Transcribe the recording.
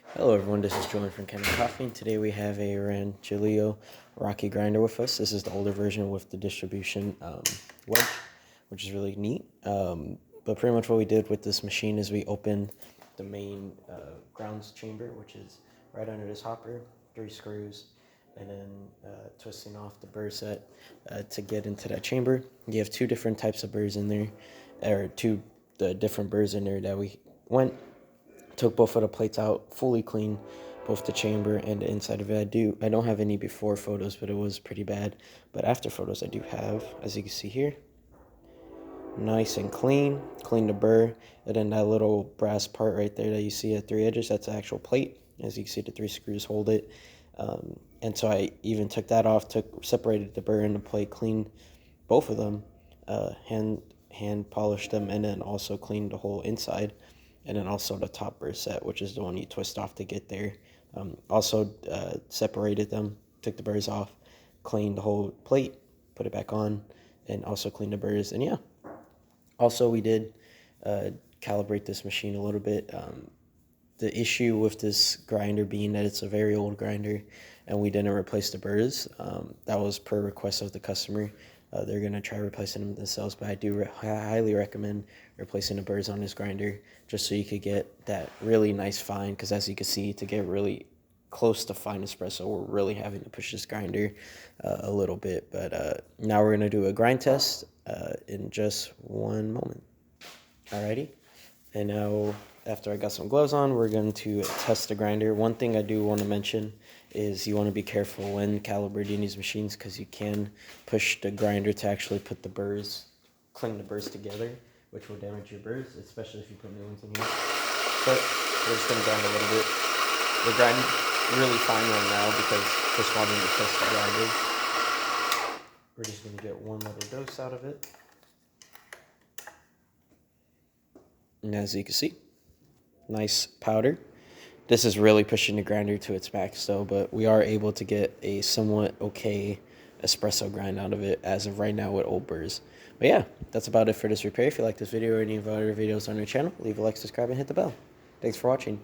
Hello everyone, this is Julian from Kanen Coffee, and today we have a Rancilio Rocky grinder with us. This is the older version with the distribution wedge, which is really neat. But pretty much what we did with this machine is we opened the main grounds chamber, which is right under this hopper, 3 screws, and then twisting off the burr set to get into that chamber. You have 2 different types of burrs in there, or 2 different burrs in there that we took both of the plates out, fully clean both the chamber and the inside of it. I don't have any before photos, but it was pretty bad. But after photos I do have, as you can see here, nice and clean the burr, and then that little brass part right there that you see at 3 edges, that's the actual plate. As you can see, the 3 screws hold it. And so I even took that off, separated the burr and the plate, cleaned both of them, hand polished them, and then also cleaned the whole inside, and then also the top burr set, which is the one you twist off to get there. Also separated them, took the burrs off, cleaned the whole plate, put it back on, and also cleaned the burrs. And yeah, also we did calibrate this machine a little bit. The issue with this grinder being that it's a very old grinder and we didn't replace the burrs, that was per request of the customer. They're going to try replacing them themselves, but I do highly recommend replacing the burrs on this grinder just so you could get that really nice fine, because as you can see, to get really close to fine espresso, we're really having to push this grinder a little bit. But now we're going to do a grind test in just one moment. Alrighty, and now after I got some gloves on, we're going to test the grinder. One thing I do want to mention is you want to be careful when calibrating these machines, because you can push the grinder to actually put the burrs, cling the burrs together, which will damage your burrs, especially if you put new ones in here. But we're just going to grind a little bit. We're grinding really fine right now because just wanting to test the grinder. We're just going to get one little dose out of it. And as you can see, nice powder. This is really pushing the grinder to its max though, but we are able to get a somewhat okay espresso grind out of it as of right now with old burrs. But yeah, that's about it for this repair. If you like this video or any of our other videos on our channel, leave a like, subscribe, and hit the bell. Thanks for watching.